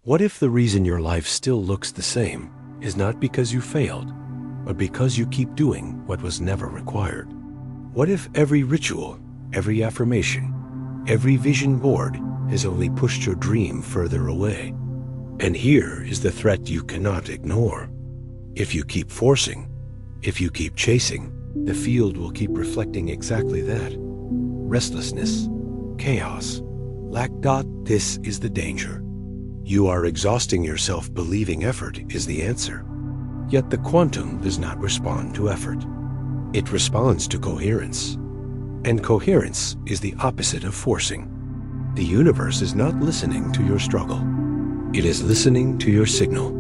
What if the reason your life still looks the same is not because you failed, but because you keep doing what was never required? What if every ritual, every affirmation, every vision board has only pushed your dream further away? And here is the threat you cannot ignore. If you keep forcing, if you keep chasing, the field will keep reflecting exactly that. Restlessness, chaos, lack. This is the danger. You are exhausting yourself believing effort is the answer. Yet the quantum does not respond to effort. It responds to coherence. And coherence is the opposite of forcing. The universe is not listening to your struggle. It is listening to your signal.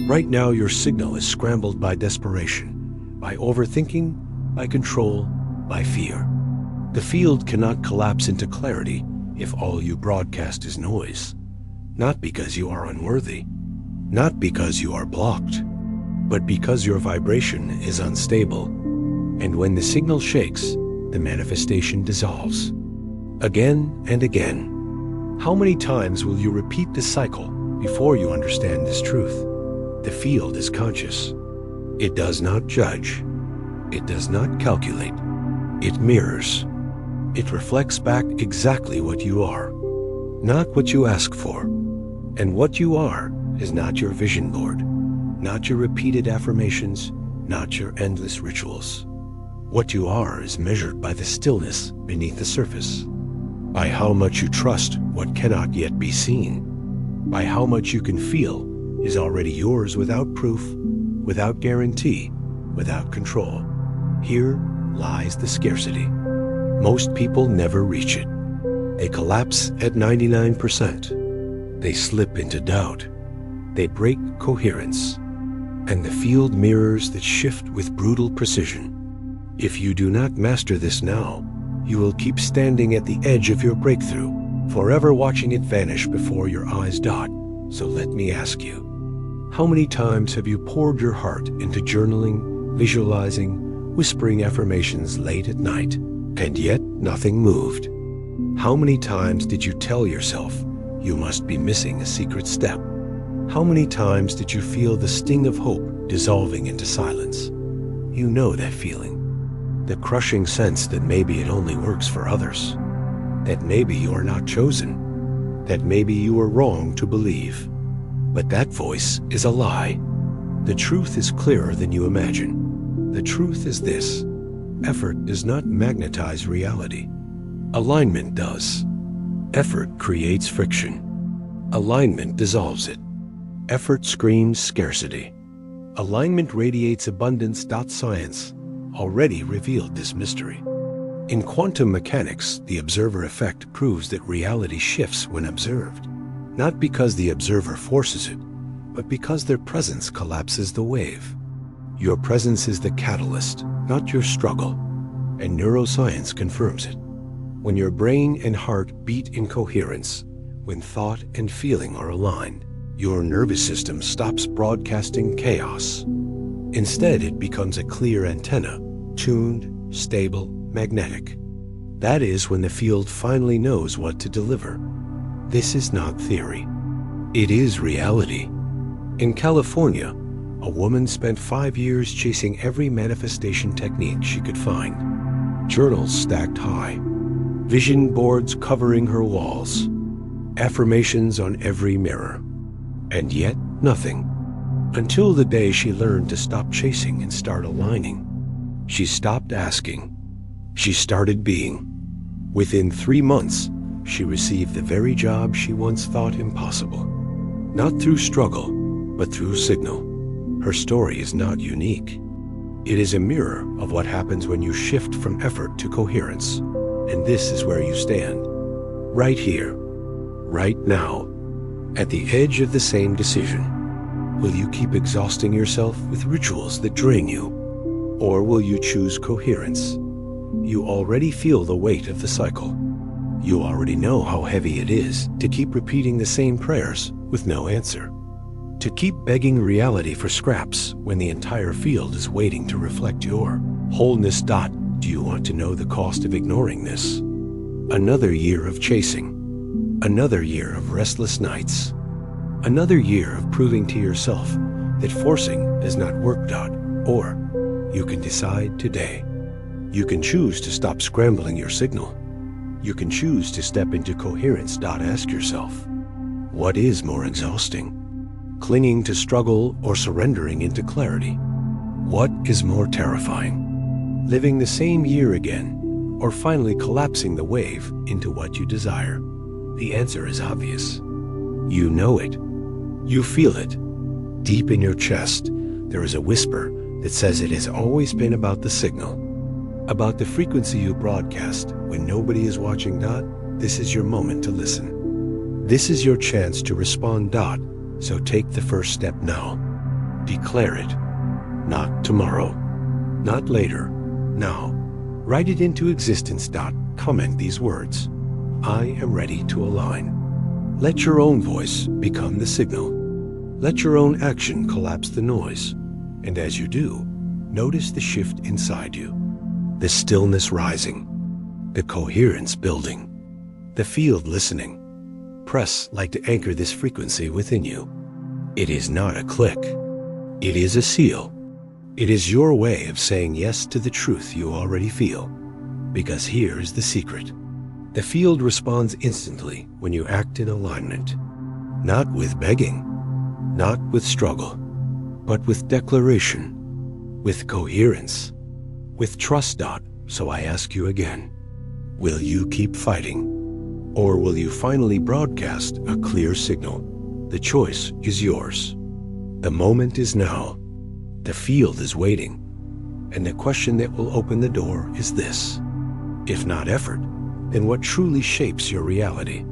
Right now, your signal is scrambled by desperation, by overthinking, by control, by fear. The field cannot collapse into clarity if all you broadcast is noise. Not because you are unworthy, not because you are blocked, but because your vibration is unstable. And when the signal shakes, the manifestation dissolves. Again and again. How many times will you repeat this cycle before you understand this truth? The field is conscious. It does not judge. It does not calculate. It mirrors. It reflects back exactly what you are, not what you ask for. And what you are is not your vision board, not your repeated affirmations, not your endless rituals. What you are is measured by the stillness beneath the surface, by how much you trust what cannot yet be seen, by how much you can feel is already yours without proof, without guarantee, without control. Here lies the scarcity. Most people never reach it. They collapse at 99%. They slip into doubt. They break coherence. And the field mirrors that shift with brutal precision. If you do not master this now, you will keep standing at the edge of your breakthrough, forever watching it vanish before your eyes. So let me ask you, how many times have you poured your heart into journaling, visualizing, whispering affirmations late at night, and yet nothing moved? How many times did you tell yourself you must be missing a secret step? How many times did you feel the sting of hope dissolving into silence? You know that feeling. The crushing sense that maybe it only works for others. That maybe you are not chosen. That maybe you are wrong to believe. But that voice is a lie. The truth is clearer than you imagine. The truth is this: effort does not magnetize reality. Alignment does. Effort creates friction. Alignment dissolves it. Effort screams scarcity. Alignment radiates abundance. Science already revealed this mystery. In quantum mechanics, the observer effect proves that reality shifts when observed, not because the observer forces it, but because their presence collapses the wave. Your presence is the catalyst, not your struggle, and neuroscience confirms it. When your brain and heart beat in coherence, when thought and feeling are aligned, your nervous system stops broadcasting chaos. Instead, it becomes a clear antenna, tuned, stable, magnetic. That is when the field finally knows what to deliver. This is not theory. It is reality. In California, a woman spent 5 years chasing every manifestation technique she could find. Journals stacked high, vision boards covering her walls, affirmations on every mirror. And yet, nothing. Until the day she learned to stop chasing and start aligning. She stopped asking. She started being. Within 3 months, she received the very job she once thought impossible. Not through struggle, but through signal. Her story is not unique. It is a mirror of what happens when you shift from effort to coherence. And this is where you stand. Right here. Right now. At the edge of the same decision. Will you keep exhausting yourself with rituals that drain you? Or will you choose coherence? You already feel the weight of the cycle. You already know how heavy it is to keep repeating the same prayers with no answer. To keep begging reality for scraps when the entire field is waiting to reflect your wholeness. Do you want to know the cost of ignoring this? Another year of chasing. Another year of restless nights. Another year of proving to yourself that forcing does not work. Or you can decide today. You can choose to stop scrambling your signal. You can choose to step into coherence. Ask yourself, what is more exhausting? Clinging to struggle or surrendering into clarity? What is more terrifying? Living the same year again, or finally collapsing the wave into what you desire? The answer is obvious. You know it. You feel it. Deep in your chest, there is a whisper that says it has always been about the signal, about the frequency you broadcast when nobody is watching. This is your moment to listen. This is your chance to respond. So take the first step now. Declare it. Not tomorrow. Not later. Now. Write it into existence. Comment these words. I am ready to align. Let your own voice become the signal. Let your own action collapse the noise. And as you do, notice the shift inside you. The stillness rising. The coherence building. The field listening. Press like to anchor this frequency within you. It is not a click. It is a seal. It is your way of saying yes to the truth you already feel. Because here is the secret. The field responds instantly when you act in alignment. Not with begging, not with struggle, but with declaration, with coherence, with trust. So I ask you again, will you keep fighting? Or will you finally broadcast a clear signal? The choice is yours. The moment is now. The field is waiting. And the question that will open the door is this. If not effort, then what truly shapes your reality?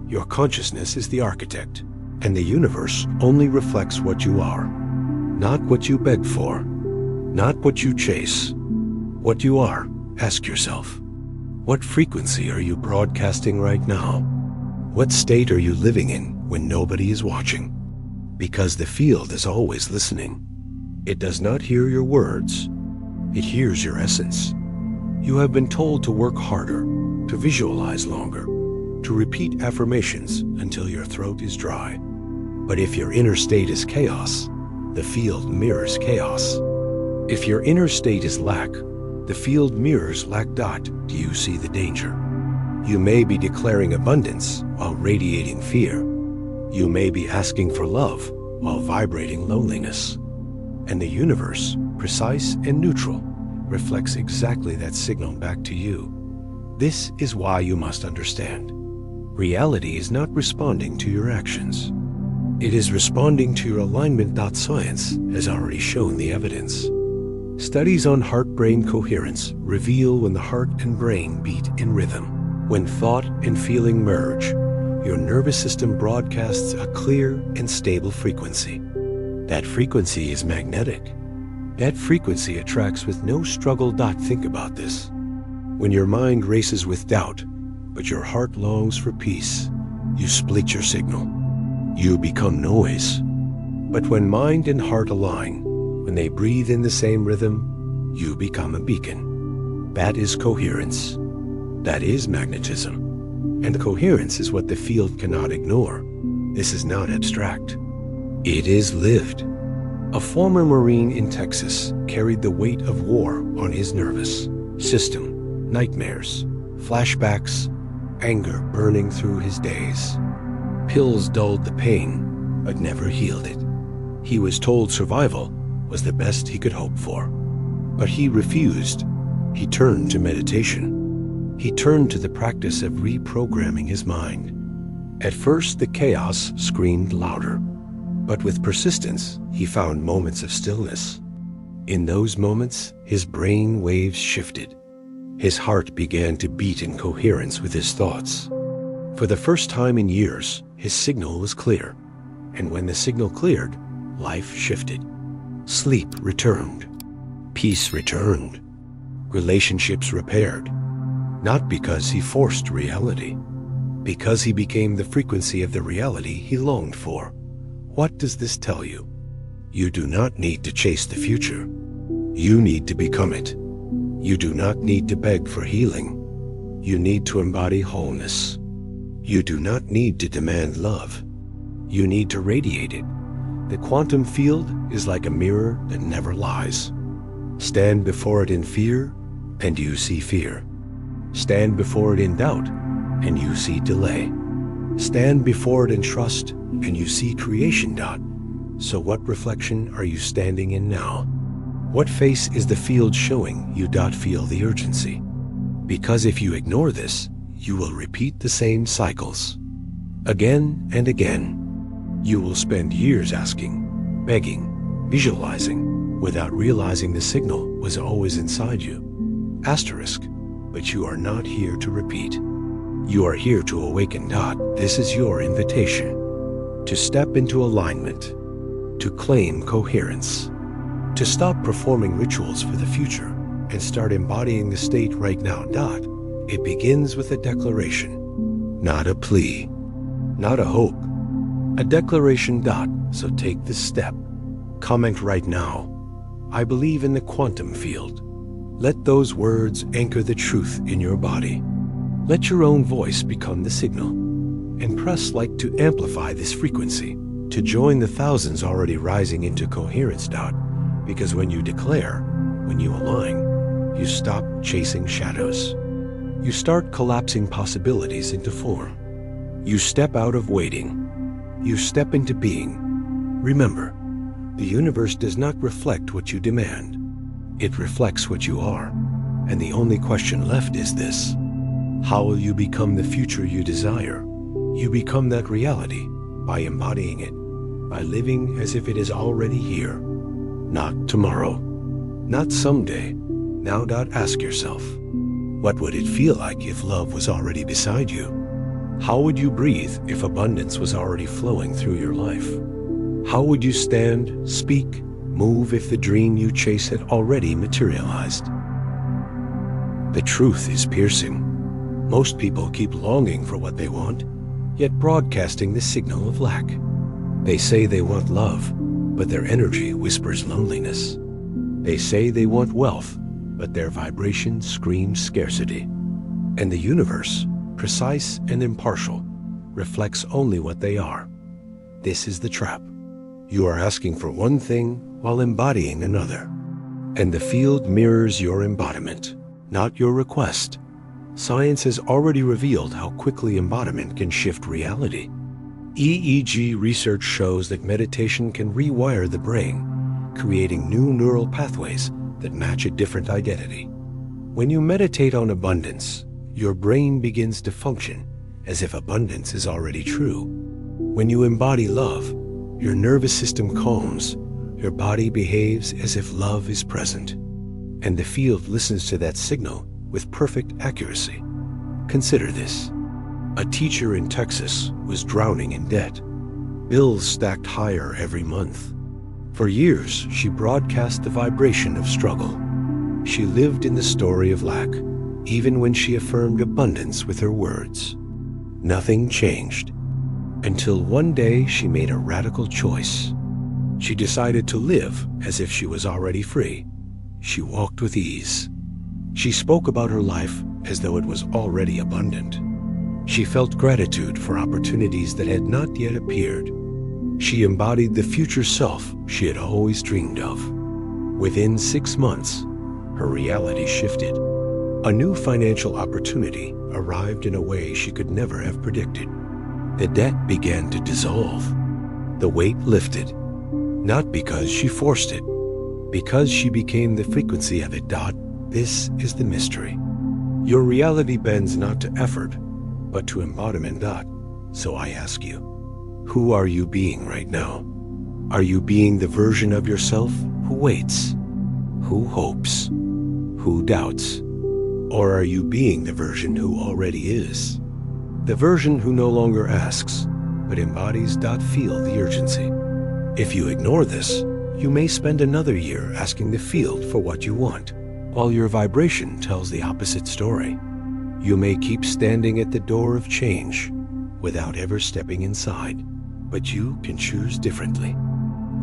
Your consciousness is the architect, and the universe only reflects what you are. Not what you beg for, not what you chase. What you are, ask yourself. What frequency are you broadcasting right now? What state are you living in when nobody is watching? Because the field is always listening. It does not hear your words. It hears your essence. You have been told to work harder, to visualize longer, to repeat affirmations until your throat is dry. But if your inner state is chaos, the field mirrors chaos. If your inner state is lack, the field mirrors lack. Do you see the danger? You may be declaring abundance while radiating fear. You may be asking for love while vibrating loneliness. And the universe, precise and neutral, reflects exactly that signal back to you. This is why you must understand. Reality is not responding to your actions. It is responding to your alignment. Science has already shown the evidence. Studies on heart-brain coherence reveal when the heart and brain beat in rhythm. When thought and feeling merge, your nervous system broadcasts a clear and stable frequency. That frequency is magnetic. That frequency attracts with no struggle. Think about this. When your mind races with doubt, but your heart longs for peace, you split your signal. You become noise. But when mind and heart align, when they breathe in the same rhythm, you become a beacon. That is coherence. That is magnetism. And coherence is what the field cannot ignore. This is not abstract. It is lived. A former Marine in Texas carried the weight of war on his nervous system. Nightmares, flashbacks, anger burning through his days. Pills dulled the pain, but never healed it. He was told survival was the best he could hope for. But he refused. He turned to meditation. He turned to the practice of reprogramming his mind. At first, the chaos screamed louder. But with persistence, he found moments of stillness. In those moments, his brain waves shifted. His heart began to beat in coherence with his thoughts. For the first time in years, his signal was clear. And when the signal cleared, life shifted. Sleep returned. Peace returned. Relationships repaired. Not because he forced reality, because he became the frequency of the reality he longed for. What does this tell you? You do not need to chase the future. You need to become it. You do not need to beg for healing. You need to embody wholeness. You do not need to demand love. You need to radiate it. The quantum field is like a mirror that never lies. Stand before it in fear, and you see fear. Stand before it in doubt, and you see delay. Stand before it in trust, and you see creation. So what reflection are you standing in now? What face is the field showing you? Feel the urgency. Because if you ignore this, you will repeat the same cycles. Again and again. You will spend years asking, begging, visualizing, without realizing the signal was always inside you. Asterisk. But you are not here to repeat. You are here to awaken. This is your invitation. To step into alignment. To claim coherence. To stop performing rituals for the future and start embodying the state right now. It begins with a declaration, not a plea, not a hope. A declaration. So take this step. Comment right now, I believe in the quantum field. Let those words anchor the truth in your body. Let your own voice become the signal. And press like to amplify this frequency, to join the thousands already rising into coherence. Because when you declare, when you align, you stop chasing shadows. You start collapsing possibilities into form. You step out of waiting. You step into being. Remember, the universe does not reflect what you demand. It reflects what you are. And the only question left is this: how will you become the future you desire? You become that reality by embodying it, by living as if it is already here. Not tomorrow, not someday. Now ask yourself, what would it feel like if love was already beside you? How would you breathe if abundance was already flowing through your life? How would you stand, speak, move if the dream you chase had already materialized? The truth is piercing. Most people keep longing for what they want, yet broadcasting the signal of lack. They say they want love, but their energy whispers loneliness. They say they want wealth, but their vibration screams scarcity. And the universe, precise and impartial, reflects only what they are. This is the trap. You are asking for one thing while embodying another. And the field mirrors your embodiment, not your request. Science has already revealed how quickly embodiment can shift reality. EEG research shows that meditation can rewire the brain, creating new neural pathways that match a different identity. When you meditate on abundance, your brain begins to function as if abundance is already true. When you embody love, your nervous system calms, your body behaves as if love is present, and the field listens to that signal with perfect accuracy. Consider this. A teacher in Texas was drowning in debt. Bills stacked higher every month. For years, she broadcast the vibration of struggle. She lived in the story of lack, even when she affirmed abundance with her words. Nothing changed, until one day she made a radical choice. She decided to live as if she was already free. She walked with ease. She spoke about her life as though it was already abundant. She felt gratitude for opportunities that had not yet appeared. She embodied the future self she had always dreamed of. Within 6 months, her reality shifted. A new financial opportunity arrived in a way she could never have predicted. The debt began to dissolve. The weight lifted, not because she forced it, because she became the frequency of it. This is the mystery. Your reality bends not to effort, but to embodiment. So I ask you, who are you being right now? Are you being the version of yourself who waits, who hopes, who doubts? Or are you being the version who already is? The version who no longer asks, but embodies. Feel the urgency. If you ignore this, you may spend another year asking the field for what you want, while your vibration tells the opposite story. You may keep standing at the door of change without ever stepping inside, but you can choose differently.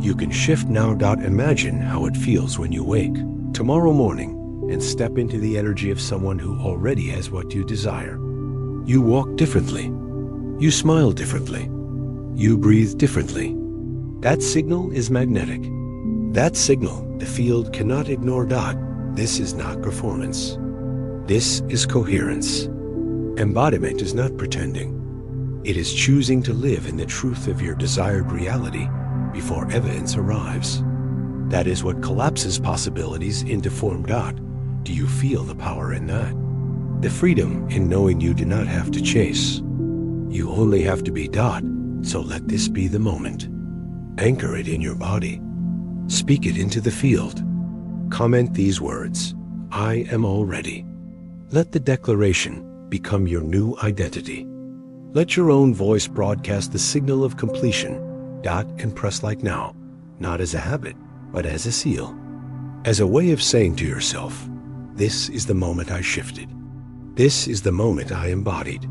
You can shift now. Imagine how it feels when you wake tomorrow morning and step into the energy of someone who already has what you desire. You walk differently. You smile differently. You breathe differently. That signal is magnetic. That signal the field cannot ignore. This is not performance. This is coherence. Embodiment is not pretending. It is choosing to live in the truth of your desired reality before evidence arrives. That is what collapses possibilities into form. Do you feel the power in that? The freedom in knowing you do not have to chase. You only have to be. So let this be the moment. Anchor it in your body. Speak it into the field. Comment these words: I am all ready. Let the declaration become your new identity. Let your own voice broadcast the signal of completion. And press like now, not as a habit, but as a seal. As a way of saying to yourself, this is the moment I shifted. This is the moment I embodied.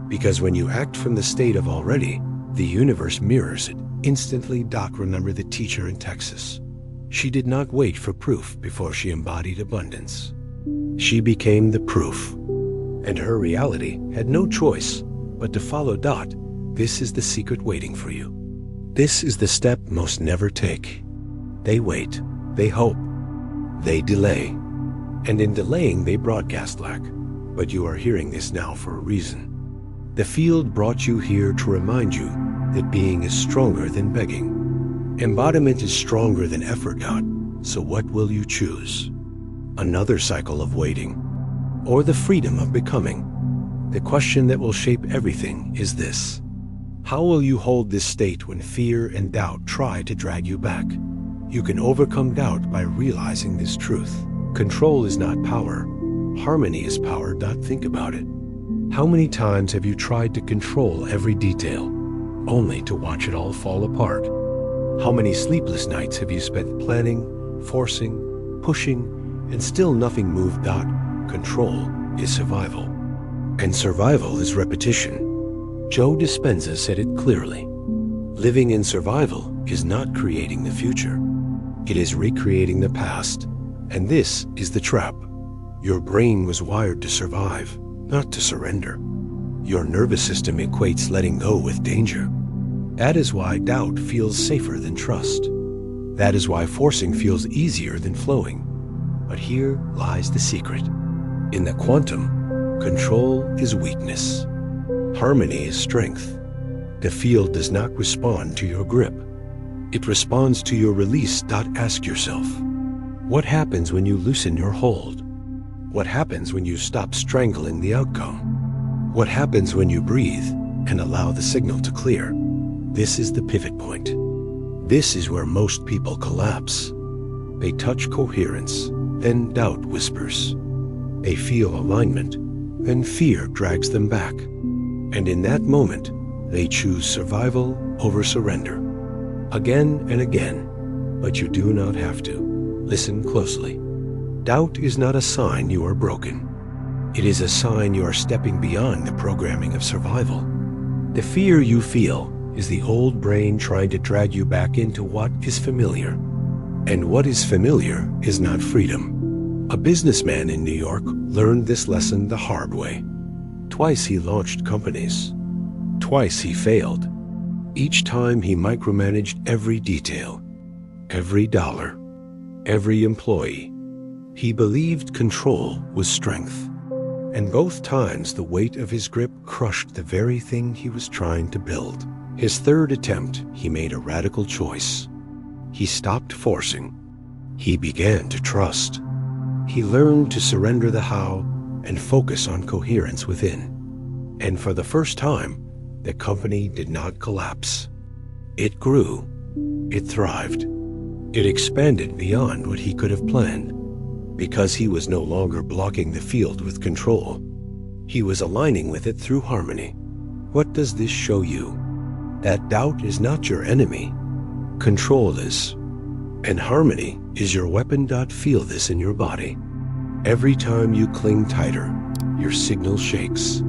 Because when you act from the state of already, the universe mirrors it instantly. Remember the teacher in Texas. She did not wait for proof before she embodied abundance. She became the proof. And her reality had no choice but to follow. This is the secret waiting for you. This is the step most never take. They wait, they hope, they delay. And in delaying they broadcast lack. But you are hearing this now for a reason. The field brought you here to remind you that being is stronger than begging. Embodiment is stronger than effort. So what will you choose? Another cycle of waiting, or the freedom of becoming? The question that will shape everything is this: how will you hold this state when fear and doubt try to drag you back? You can overcome doubt by realizing this truth. Control is not power. Harmony is power. Think about it. How many times have you tried to control every detail, only to watch it all fall apart? How many sleepless nights have you spent planning, forcing, pushing, and still nothing moved? Control is survival. And survival is repetition. Joe Dispenza said it clearly. Living in survival is not creating the future. It is recreating the past. And this is the trap. Your brain was wired to survive, not to surrender. Your nervous system equates letting go with danger. That is why doubt feels safer than trust. That is why forcing feels easier than flowing. But here lies the secret. In the quantum, control is weakness. Harmony is strength. The field does not respond to your grip. It responds to your release. Ask yourself, what happens when you loosen your hold? What happens when you stop strangling the outcome? What happens when you breathe and allow the signal to clear? This is the pivot point. This is where most people collapse. They touch coherence, then doubt whispers. They feel alignment, then fear drags them back. And in that moment, they choose survival over surrender. Again and again, but you do not have to. Listen closely. Doubt is not a sign you are broken. It is a sign you are stepping beyond the programming of survival. The fear you feel is the old brain trying to drag you back into what is familiar. And what is familiar is not freedom. A businessman in New York learned this lesson the hard way. Twice he launched companies. Twice he failed. Each time he micromanaged every detail, every dollar, every employee. He believed control was strength. And both times the weight of his grip crushed the very thing he was trying to build. His third attempt, he made a radical choice. He stopped forcing. He began to trust. He learned to surrender the how and focus on coherence within. And for the first time, the company did not collapse. It grew. It thrived. It expanded beyond what he could have planned. Because he was no longer blocking the field with control. He was aligning with it through harmony. What does this show you? That doubt is not your enemy. Control is. And harmony is your weapon. Feel this in your body. Every time you cling tighter, your signal shakes.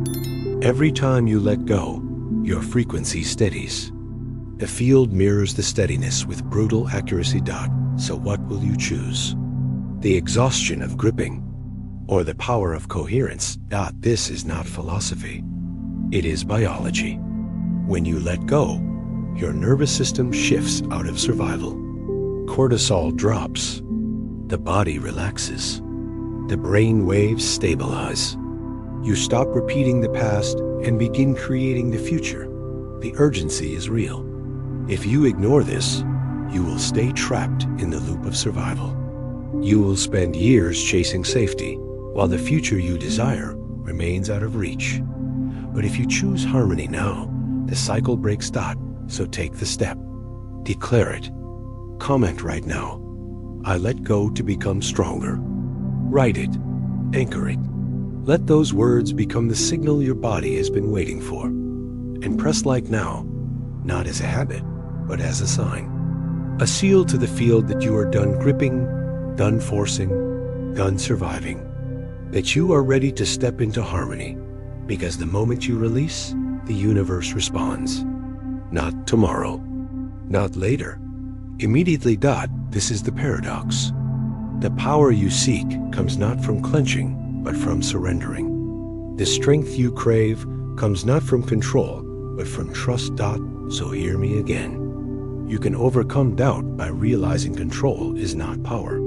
Every time you let go, your frequency steadies. The field mirrors the steadiness with brutal accuracy. So what will you choose? The exhaustion of gripping, or the power of coherence? This is not philosophy. It is biology. When you let go, your nervous system shifts out of survival. Cortisol drops. The body relaxes. The brain waves stabilize. You stop repeating the past and begin creating the future. The urgency is real. If you ignore this, you will stay trapped in the loop of survival. You will spend years chasing safety, while the future you desire remains out of reach. But if you choose harmony now, the cycle breaks. So take the step. Declare it. Comment right now. I let go to become stronger. Write it. Anchor it. Let those words become the signal your body has been waiting for. And press like now, not as a habit, but as a sign. A seal to the field that you are done gripping, done forcing, done surviving. That you are ready to step into harmony, because the moment you release, the universe responds. Not tomorrow, not later, immediately. This is the paradox. The power you seek comes not from clenching, but from surrendering. The strength you crave comes not from control, but from trust. So hear me again. You can overcome doubt by realizing control is not power.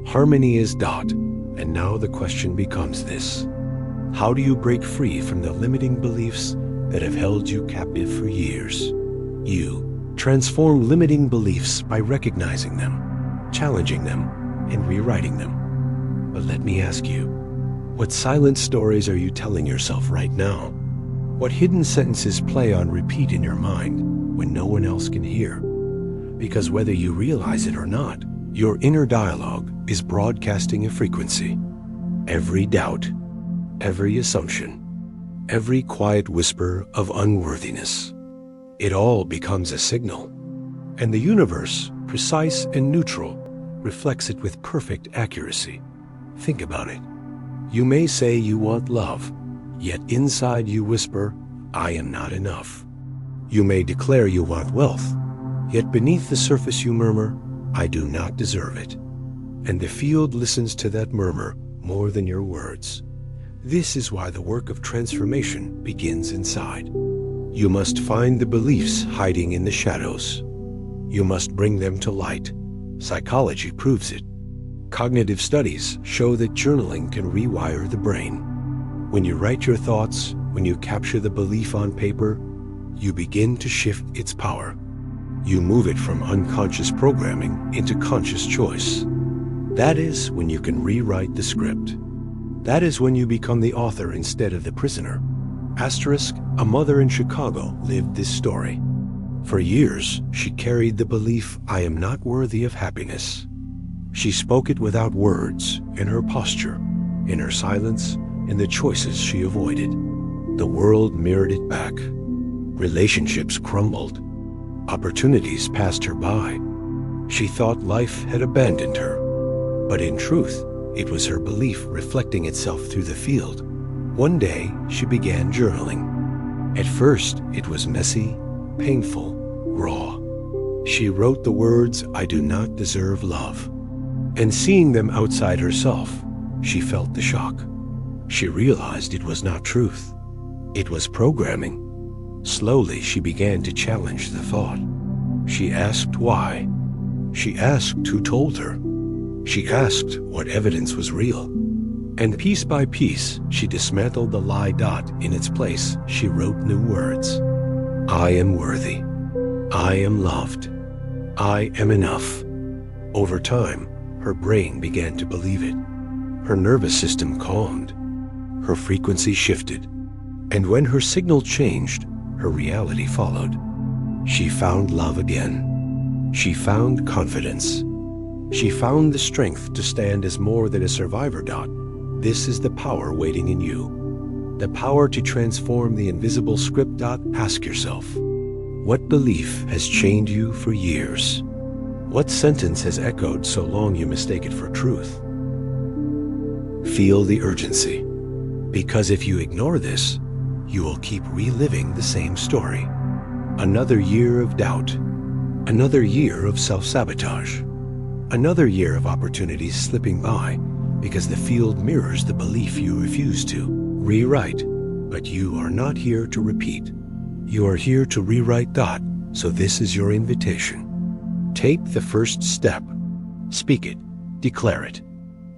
Harmony is. And now the question becomes this. How do you break free from the limiting beliefs that have held you captive for years? You transform limiting beliefs by recognizing them, challenging them, and rewriting them. But let me ask you, what silent stories are you telling yourself right now? What hidden sentences play on repeat in your mind when no one else can hear? Because whether you realize it or not, your inner dialogue is broadcasting a frequency. Every doubt, every assumption, every quiet whisper of unworthiness, it all becomes a signal. And the universe, precise and neutral, reflects it with perfect accuracy. Think about it. You may say you want love, yet inside you whisper, I am not enough. You may declare you want wealth, yet beneath the surface you murmur, I do not deserve it. And the field listens to that murmur more than your words. This is why the work of transformation begins inside. You must find the beliefs hiding in the shadows. You must bring them to light. Psychology proves it. Cognitive studies show that journaling can rewire the brain. When you write your thoughts, when you capture the belief on paper, you begin to shift its power. You move it from unconscious programming into conscious choice. That is when you can rewrite the script. That is when you become the author instead of the prisoner. Asterisk, a mother in Chicago lived this story. For years, she carried the belief, I am not worthy of happiness. She spoke it without words, in her posture, in her silence, in the choices she avoided. The world mirrored it back. Relationships crumbled. Opportunities passed her by. She thought life had abandoned her. But in truth, it was her belief reflecting itself through the field. One day, she began journaling. At first, it was messy, painful, raw. She wrote the words, I do not deserve love. And seeing them outside herself, she felt the shock. She realized it was not truth. It was programming. Slowly, she began to challenge the thought. She asked why. She asked who told her. She asked what evidence was real. And piece by piece, she dismantled the lie. In its place, she wrote new words. I am worthy. I am loved. I am enough. Over time, her brain began to believe it. Her nervous system calmed. Her frequency shifted. And when her signal changed, her reality followed. She found love again. She found confidence. She found the strength to stand as more than a survivor. This is the power waiting in you. The power to transform the invisible script. Ask yourself, what belief has chained you for years? What sentence has echoed so long you mistake it for truth? Feel the urgency. Because if you ignore this, you will keep reliving the same story. Another year of doubt. Another year of self-sabotage. Another year of opportunities slipping by because the field mirrors the belief you refuse to rewrite. But you are not here to repeat. You are here to rewrite. So this is your invitation. Take the first step. Speak it. Declare it.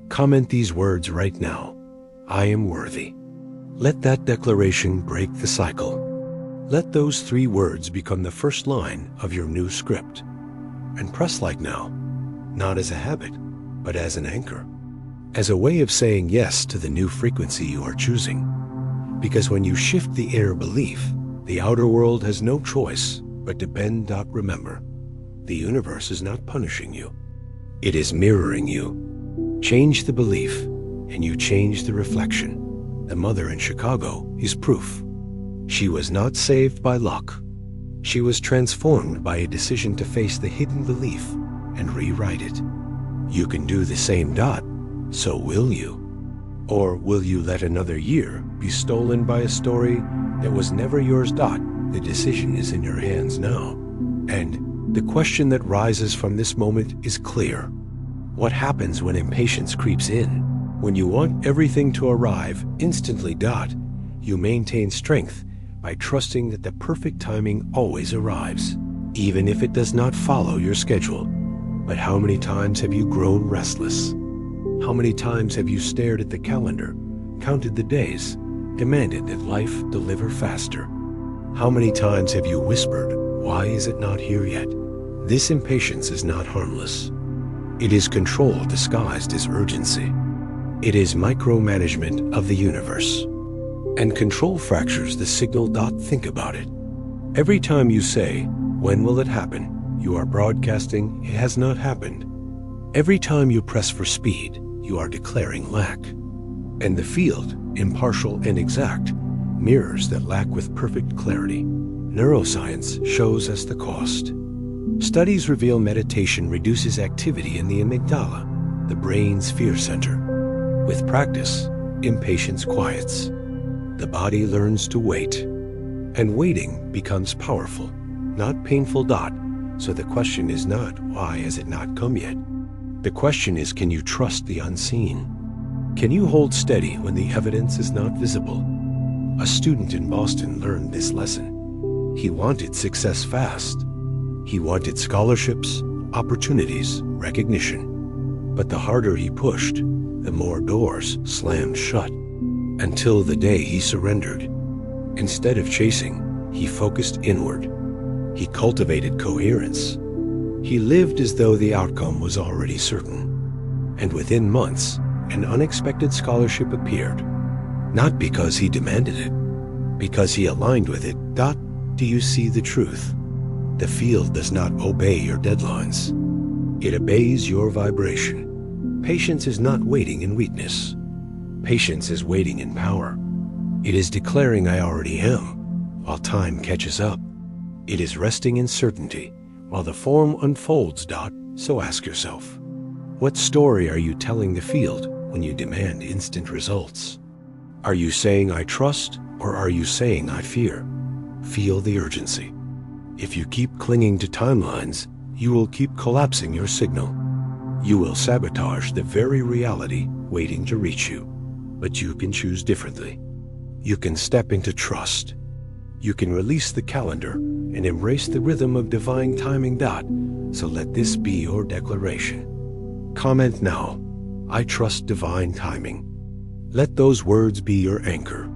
Comment these words right now. I am worthy. Let that declaration break the cycle. Let those 3 words become the first line of your new script. And press like now, not as a habit, but as an anchor. As a way of saying yes to the new frequency you are choosing. Because when you shift the inner belief, the outer world has no choice but to bend. Remember, the universe is not punishing you. It is mirroring you. Change the belief, and you change the reflection. The mother in Chicago is proof. She was not saved by luck. She was transformed by a decision to face the hidden belief and rewrite it. You can do the same. So will you? Or will you let another year be stolen by a story that was never yours? The decision is in your hands now. And the question that rises from this moment is clear. What happens when impatience creeps in? When you want everything to arrive instantly. You maintain strength by trusting that the perfect timing always arrives, even if it does not follow your schedule. But how many times have you grown restless? How many times have you stared at the calendar, counted the days, demanded that life deliver faster? How many times have you whispered, why is it not here yet? This impatience is not harmless. It is control disguised as urgency. It is micromanagement of the universe. And control fractures the signal. Think about it. Every time you say, when will it happen? You are broadcasting, it has not happened. Every time you press for speed, you are declaring lack. And the field, impartial and exact, mirrors that lack with perfect clarity. Neuroscience shows us the cost. Studies reveal meditation reduces activity in the amygdala, the brain's fear center. With practice, impatience quiets. The body learns to wait. And waiting becomes powerful, not painful. So the question is not, why has it not come yet? The question is, can you trust the unseen? Can you hold steady when the evidence is not visible? A student in Boston learned this lesson. He wanted success fast. He wanted scholarships, opportunities, recognition. But the harder he pushed, the more doors slammed shut. Until the day he surrendered. Instead of chasing, he focused inward. He cultivated coherence. He lived as though the outcome was already certain. And within months, an unexpected scholarship appeared. Not because he demanded it, because he aligned with it. Do you see the truth? The field does not obey your deadlines. It obeys your vibration. Patience is not waiting in weakness. Patience is waiting in power. It is declaring I already am, while time catches up. It is resting in certainty, while the form unfolds. So ask yourself, what story are you telling the field when you demand instant results? Are you saying I trust, or are you saying I fear? Feel the urgency. If you keep clinging to timelines, you will keep collapsing your signal. You will sabotage the very reality waiting to reach you. But you can choose differently. You can step into trust. You can release the calendar and embrace the rhythm of divine timing. So let this be your declaration. Comment now, I trust divine timing. Let those words be your anchor.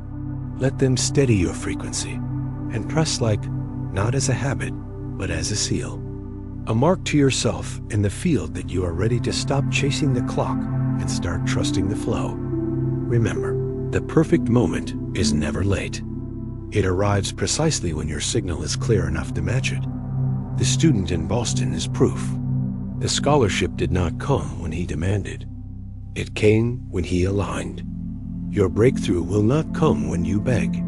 Let them steady your frequency and press like, not as a habit, but as a seal. A mark to yourself in the field that you are ready to stop chasing the clock and start trusting the flow. Remember, the perfect moment is never late. It arrives precisely when your signal is clear enough to match it. The student in Boston is proof. The scholarship did not come when he demanded. It came when he aligned. Your breakthrough will not come when you beg.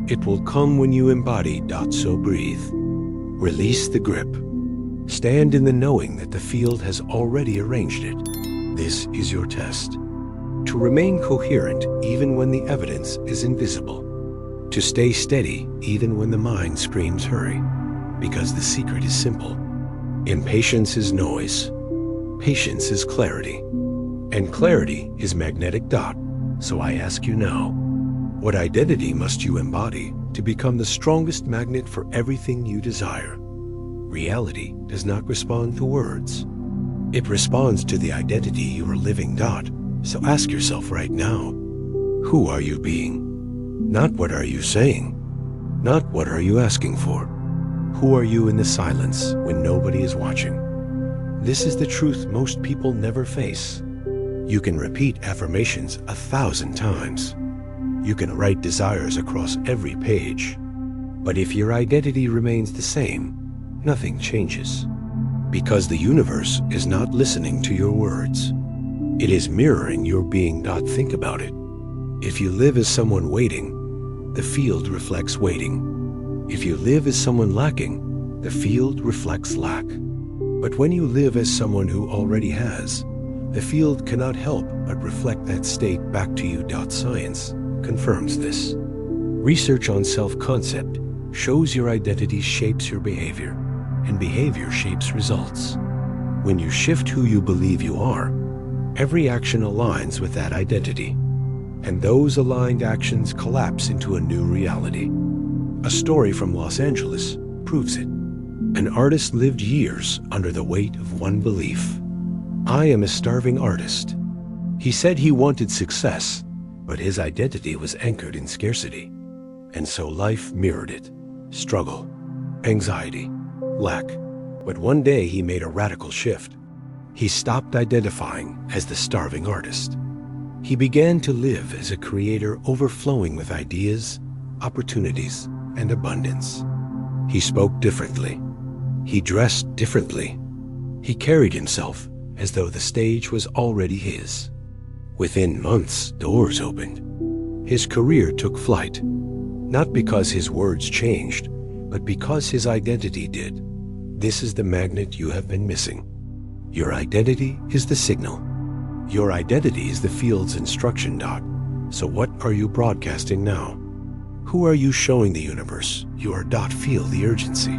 It will come when you embody. So breathe. Release the grip. Stand in the knowing that the field has already arranged it. This is your test. To remain coherent even when the evidence is invisible. To stay steady even when the mind screams hurry. Because the secret is simple. Impatience is noise. Patience is clarity. And clarity is magnetic. So I ask you now, what identity must you embody to become the strongest magnet for everything you desire? Reality does not respond to words. It responds to the identity you are living. So ask yourself right now, who are you being? Not what are you saying? Not what are you asking for? Who are you in the silence when nobody is watching? This is the truth most people never face. You can repeat affirmations 1,000 times. You can write desires across every page. But if your identity remains the same, nothing changes. Because the universe is not listening to your words. It is mirroring your being. Think about it. If you live as someone waiting, the field reflects waiting. If you live as someone lacking, the field reflects lack. But when you live as someone who already has, the field cannot help but reflect that state back to you. Science confirms this. Research on self-concept shows your identity shapes your behavior, and behavior shapes results. When you shift who you believe you are, every action aligns with that identity, and those aligned actions collapse into a new reality. A story from Los Angeles proves it. An artist lived years under the weight of one belief. I am a starving artist. He said he wanted success, but his identity was anchored in scarcity. And so life mirrored it. Struggle, anxiety, lack. But one day he made a radical shift. He stopped identifying as the starving artist. He began to live as a creator overflowing with ideas, opportunities, and abundance. He spoke differently. He dressed differently. He carried himself as though the stage was already his. Within months, doors opened. His career took flight, not because his words changed, but because his identity did. This is the magnet you have been missing. Your identity is the signal. Your identity is the field's instruction. So what are you broadcasting now? Who are you showing the universe you are? Feel the urgency.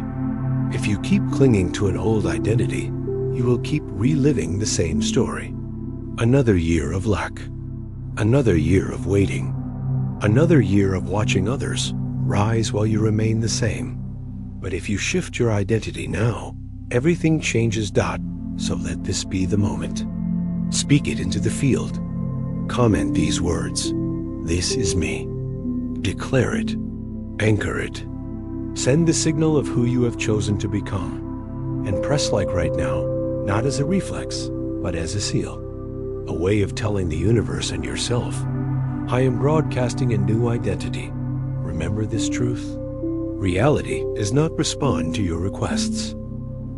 If you keep clinging to an old identity, you will keep reliving the same story. Another year of lack. Another year of waiting. Another year of watching others rise while you remain the same. But if you shift your identity now, everything changes. So let this be the moment. Speak it into the field. Comment these words. This is me. Declare it. Anchor it. Send the signal of who you have chosen to become. And press like right now, not as a reflex, but as a seal. A way of telling the universe and yourself, I am broadcasting a new identity. Remember this truth? Reality does not respond to your requests.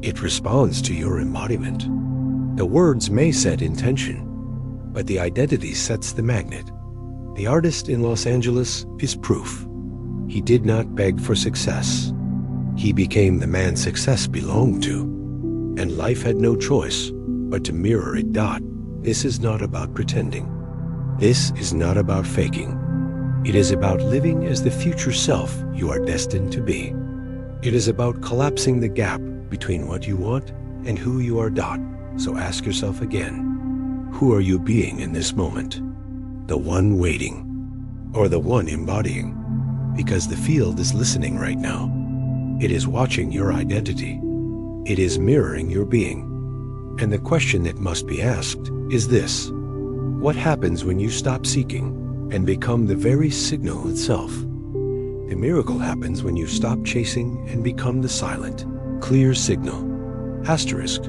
It responds to your embodiment. The words may set intention, but the identity sets the magnet. The artist in Los Angeles is proof. He did not beg for success. He became the man success belonged to, and life had no choice but to mirror it. This is not about pretending. This is not about faking. It is about living as the future self you are destined to be. It is about collapsing the gap between what you want and who you are. So ask yourself again, who are you being in this moment? The one waiting, or the one embodying? Because the field is listening right now. It is watching your identity. It is mirroring your being. And the question that must be asked is this: what happens when you stop seeking and become the very signal itself? The miracle happens when you stop chasing and become the silent, clear signal. Asterisk.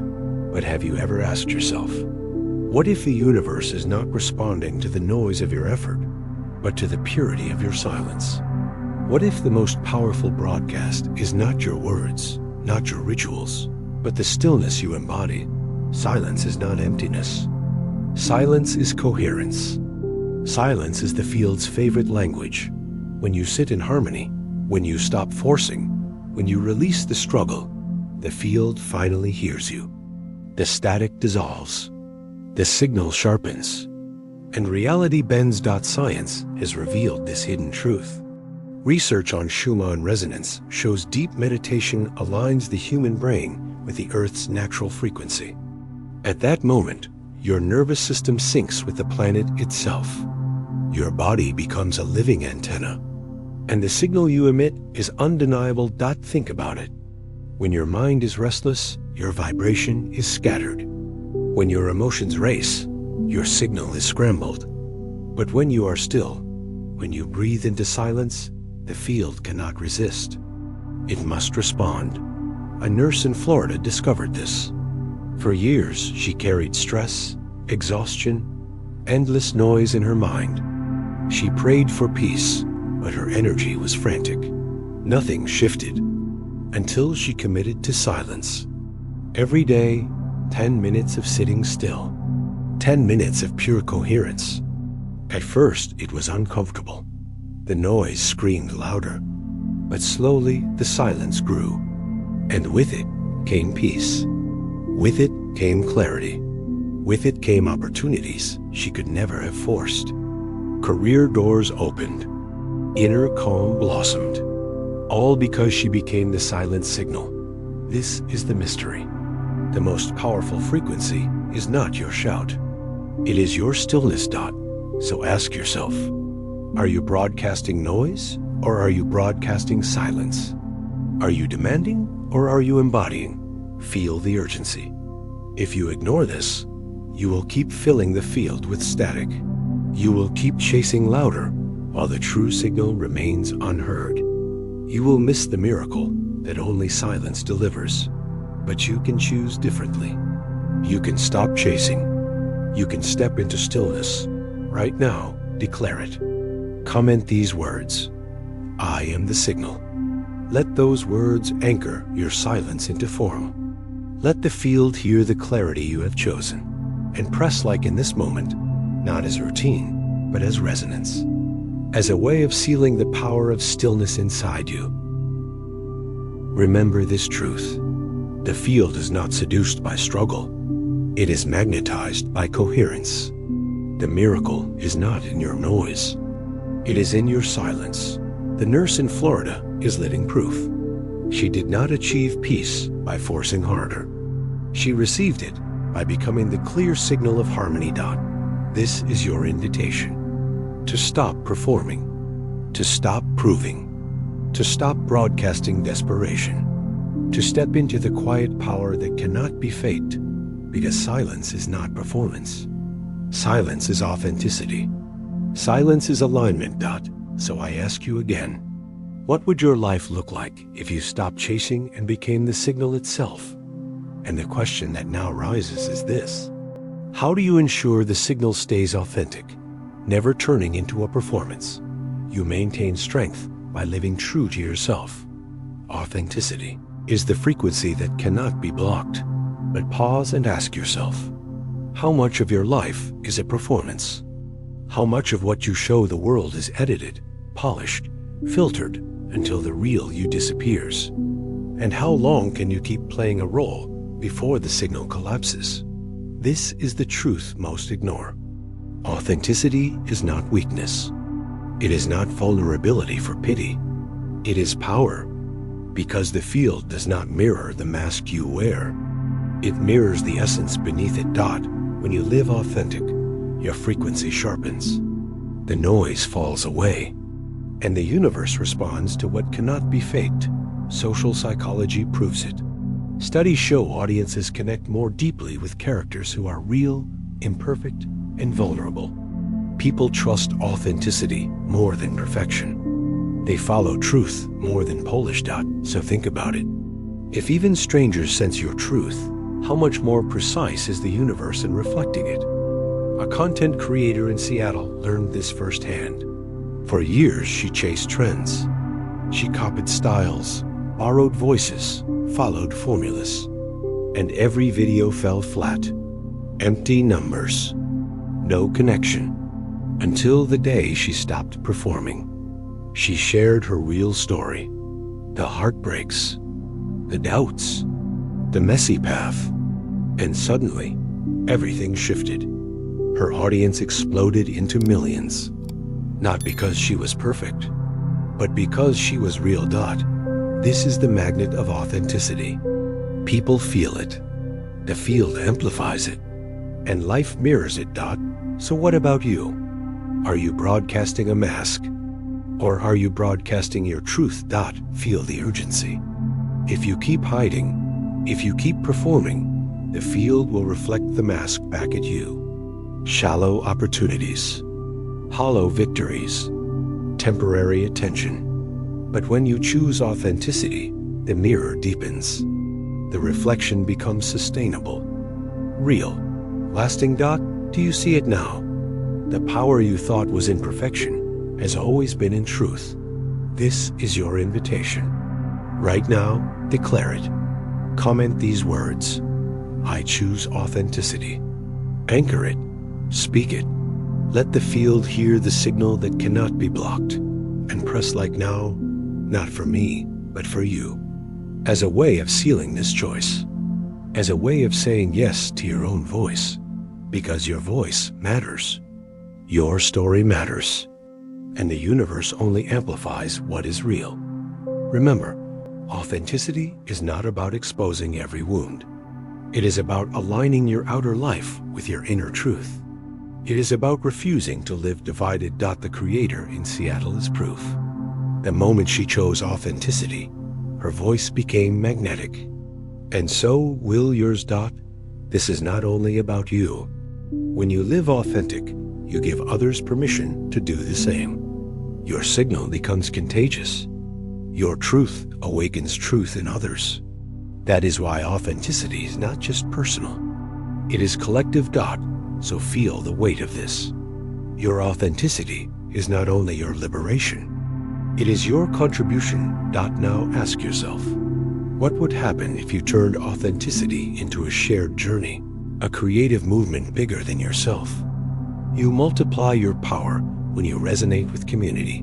But have you ever asked yourself, what if the universe is not responding to the noise of your effort, but to the purity of your silence? What if the most powerful broadcast is not your words, not your rituals, but the stillness you embody? Silence is not emptiness. Silence is coherence. Silence is the field's favorite language. When you sit in harmony, when you stop forcing, when you release the struggle, the field finally hears you. The static dissolves. The signal sharpens. And reality bends. Science has revealed this hidden truth. Research on Schumann resonance shows deep meditation aligns the human brain with the Earth's natural frequency. At that moment, your nervous system syncs with the planet itself. Your body becomes a living antenna, and the signal you emit is undeniable. Think about it. When your mind is restless, your vibration is scattered. When your emotions race, your signal is scrambled. But when you are still, when you breathe into silence, the field cannot resist. It must respond. A nurse in Florida discovered this. For years, she carried stress, exhaustion, endless noise in her mind. She prayed for peace, but her energy was frantic. Nothing shifted until she committed to silence. Every day, 10 minutes of sitting still, 10 minutes of pure coherence. At first, it was uncomfortable. The noise screamed louder, but slowly the silence grew, and with it came peace. With it came clarity. With it came opportunities she could never have forced. Career doors opened. Inner calm blossomed. All because she became the silent signal. This is the mystery. The most powerful frequency is not your shout. It is your stillness. So ask yourself, are you broadcasting noise or are you broadcasting silence? Are you demanding or are you embodying? Feel the urgency. If you ignore this, you will keep filling the field with static. You will keep chasing louder while the true signal remains unheard. You will miss the miracle that only silence delivers. But you can choose differently. You can stop chasing. You can step into stillness. Right now, declare it. Comment these words. I am the signal. Let those words anchor your silence into form. Let the field hear the clarity you have chosen, and press like in this moment, not as routine, but as resonance, as a way of sealing the power of stillness inside you. Remember this truth. The field is not seduced by struggle. It is magnetized by coherence. The miracle is not in your noise. It is in your silence. The nurse in Florida is living proof. She did not achieve peace by forcing harder. She received it by becoming the clear signal of harmony. This is your invitation. To stop performing. To stop proving. To stop broadcasting desperation. To step into the quiet power that cannot be faked, because silence is not performance. Silence is authenticity. Silence is alignment. So I ask you again, what would your life look like if you stopped chasing and became the signal itself? And the question that now rises is this: how do you ensure the signal stays authentic, never turning into a performance? You maintain strength by living true to yourself. Authenticity is the frequency that cannot be blocked. But pause and ask yourself, how much of your life is a performance? How much of what you show the world is edited, polished, filtered until the real you disappears? And how long can you keep playing a role before the signal collapses? This is the truth most ignore. Authenticity is not weakness. It is not vulnerability for pity. It is power, because the field does not mirror the mask you wear. It mirrors the essence beneath it. When you live authentic, your frequency sharpens. The noise falls away, and the universe responds to what cannot be faked. Social psychology proves it. Studies show audiences connect more deeply with characters who are real, imperfect, and vulnerable. People trust authenticity more than perfection. They follow truth more than polish. So think about it. If even strangers sense your truth, how much more precise is the universe in reflecting it? A content creator in Seattle learned this firsthand. For years, she chased trends. She copied styles, borrowed voices, followed formulas. And every video fell flat. Empty numbers. No connection. Until the day she stopped performing. She shared her real story. The heartbreaks, the doubts, the messy path. And suddenly, everything shifted. Her audience exploded into millions. Not because she was perfect, but because she was real. This is the magnet of authenticity. People feel it. The field amplifies it. And life mirrors it. So what about you? Are you broadcasting a mask? Or are you broadcasting your truth? Feel the urgency. If you keep hiding, if you keep performing, the field will reflect the mask back at you. Shallow opportunities, hollow victories, temporary attention. But when you choose authenticity, the mirror deepens. The reflection becomes sustainable, real, lasting. Do you see it now? The power you thought was in perfection has always been in truth. This is your invitation. Right now, declare it. Comment these words. I choose authenticity. Anchor it. Speak it. Let the field hear the signal that cannot be blocked, and press like now, not for me, but for you. As a way of sealing this choice. As a way of saying yes to your own voice. Because your voice matters. Your story matters. And the universe only amplifies what is real. Remember, authenticity is not about exposing every wound. It is about aligning your outer life with your inner truth. It is about refusing to live divided. The creator in Seattle is proof. The moment she chose authenticity, her voice became magnetic. And so will yours. This is not only about you. When you live authentic, you give others permission to do the same. Your signal becomes contagious. Your truth awakens truth in others. That is why authenticity is not just personal. It is collective. So feel the weight of this. Your authenticity is not only your liberation, it is your contribution. Now ask yourself, what would happen if you turned authenticity into a shared journey, a creative movement bigger than yourself? You multiply your power when you resonate with community,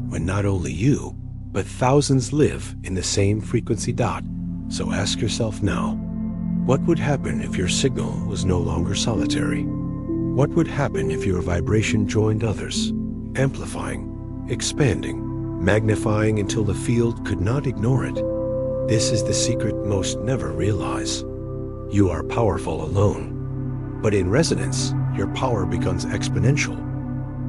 when not only you, but thousands live in the same frequency. So ask yourself now, what would happen if your signal was no longer solitary? What would happen if your vibration joined others, amplifying, expanding, magnifying until the field could not ignore it? This is the secret most never realize. You are powerful alone, but in resonance, your power becomes exponential.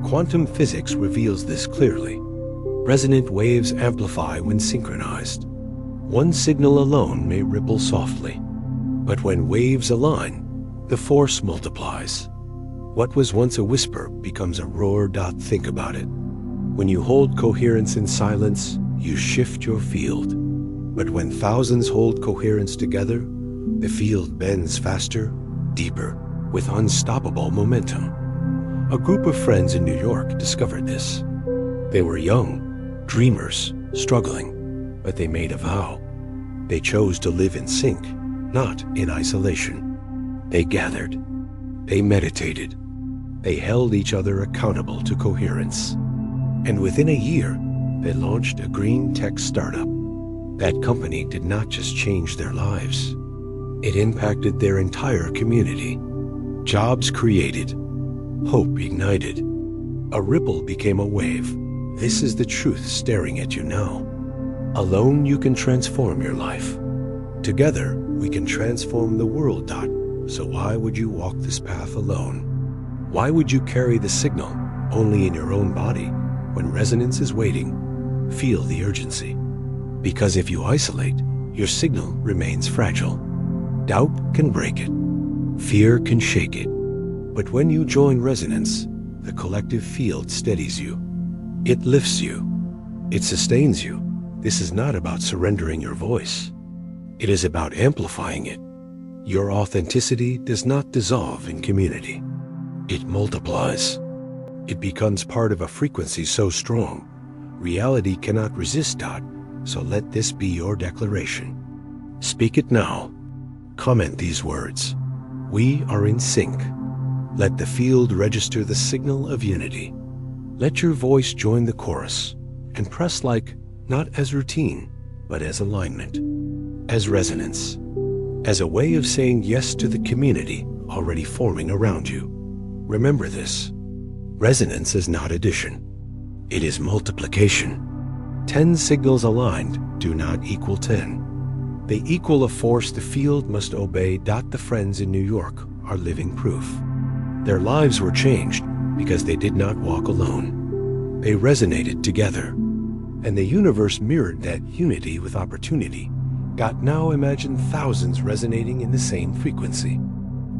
Quantum physics reveals this clearly. Resonant waves amplify when synchronized. One signal alone may ripple softly, but when waves align, the force multiplies. What was once a whisper becomes a roar. Think about it. When you hold coherence in silence, you shift your field. But when thousands hold coherence together, the field bends faster, deeper, with unstoppable momentum. A group of friends in New York discovered this. They were young, dreamers, struggling, but they made a vow. They chose to live in sync, not in isolation. They gathered. They meditated. They held each other accountable to coherence. And within a year, they launched a green tech startup. That company did not just change their lives. It impacted their entire community. Jobs created. Hope ignited. A ripple became a wave. This is the truth staring at you now. Alone you can transform your life. Together we can transform the world. So why would you walk this path alone? Why would you carry the signal only in your own body when resonance is waiting? Feel the urgency. Because if you isolate, your signal remains fragile. Doubt can break it. Fear can shake it. But when you join resonance, the collective field steadies you. It lifts you. It sustains you. This is not about surrendering your voice. It is about amplifying it. Your authenticity does not dissolve in community. It multiplies. It becomes part of a frequency so strong, reality cannot resist. So let this be your declaration. Speak it now. Comment these words. We are in sync. Let the field register the signal of unity. Let your voice join the chorus and press like, not as routine, but as alignment, as resonance, as a way of saying yes to the community already forming around you. Remember this. Resonance is not addition. It is multiplication. 10 signals aligned do not equal 10. They equal a force the field must obey. The friends in New York are living proof. Their lives were changed because they did not walk alone. They resonated together. And the universe mirrored that unity with opportunity, Got now imagine thousands resonating in the same frequency.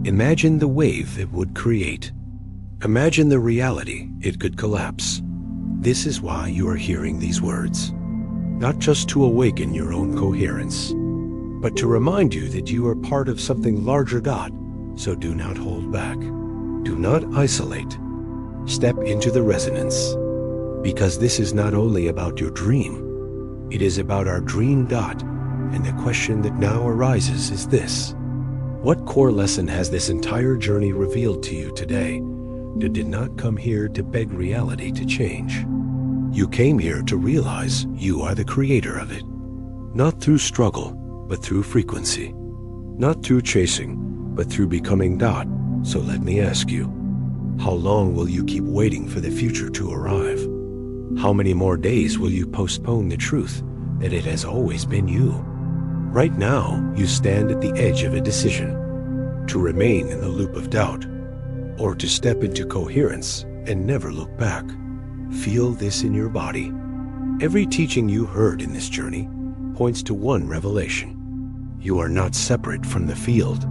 Imagine the wave it would create. Imagine the reality it could collapse. This is why you are hearing these words. Not just to awaken your own coherence, but to remind you that you are part of something larger, God. So do not hold back. Do not isolate. Step into the resonance. Because this is not only about your dream, it is about our dream, dot. And the question that now arises is this. What core lesson has this entire journey revealed to you today? You did not come here to beg reality to change. You came here to realize you are the creator of it. Not through struggle, but through frequency. Not through chasing, but through becoming, dot. So let me ask you, how long will you keep waiting for the future to arrive? How many more days will you postpone the truth that it has always been you? Right now, you stand at the edge of a decision, to remain in the loop of doubt, or to step into coherence and never look back. Feel this in your body. Every teaching you heard in this journey points to one revelation. You are not separate from the field.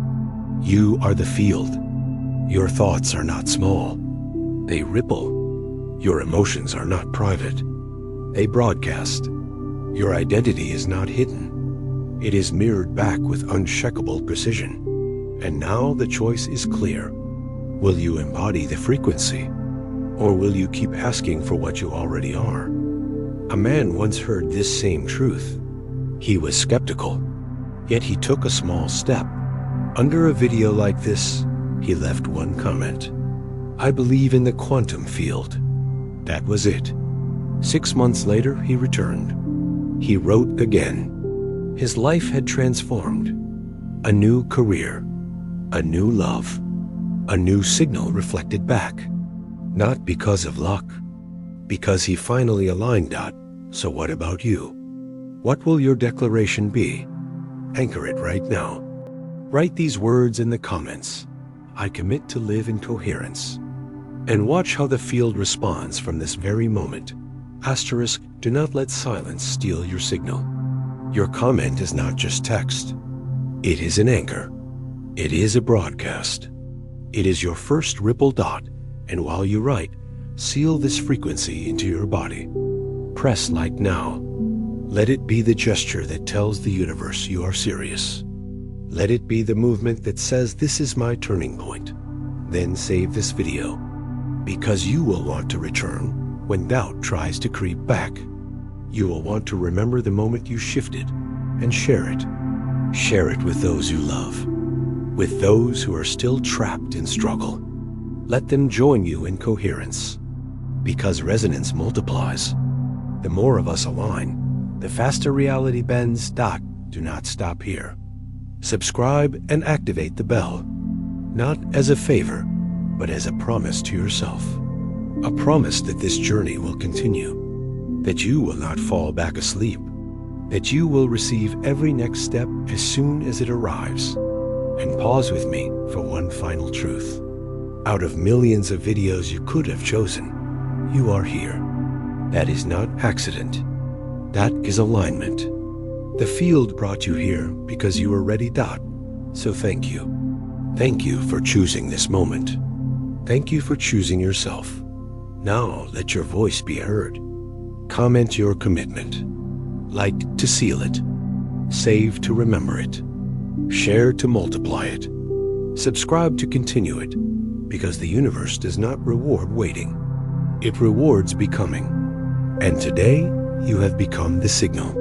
You are the field. Your thoughts are not small. They ripple. Your emotions are not private. They broadcast. Your identity is not hidden. It is mirrored back with unshakable precision. And now the choice is clear. Will you embody the frequency? Or will you keep asking for what you already are? A man once heard this same truth. He was skeptical, yet he took a small step. Under a video like this, he left one comment. I believe in the quantum field. That was it. 6 months later, he returned. He wrote again. His life had transformed. A new career, a new love, a new signal reflected back. Not because of luck, because he finally aligned, dot. So what about you? What will your declaration be? Anchor it right now. Write these words in the comments. I commit to live in coherence. And watch how the field responds from this very moment. Asterisk, do not let silence steal your signal. Your comment is not just text. It is an anchor. It is a broadcast. It is your first ripple, dot. And while you write, seal this frequency into your body. Press like now. Let it be the gesture that tells the universe you are serious. Let it be the movement that says this is my turning point. Then save this video, because you will want to return when doubt tries to creep back. You will want to remember the moment you shifted and share it. Share it with those you love, with those who are still trapped in struggle. Let them join you in coherence, because resonance multiplies. The more of us align, the faster reality bends, dot. Do not stop here. Subscribe and activate the bell, not as a favor, but as a promise to yourself. A promise that this journey will continue, that you will not fall back asleep, that you will receive every next step as soon as it arrives. And pause with me for one final truth. Out of millions of videos you could have chosen, you are here. That is not accident. That is alignment. The field brought you here because you were ready, dot. So thank you. Thank you for choosing this moment. Thank you for choosing yourself. Now let your voice be heard. Comment your commitment. Like to seal it. Save to remember it. Share to multiply it. Subscribe to continue it, because the universe does not reward waiting. It rewards becoming. And today, you have become the signal.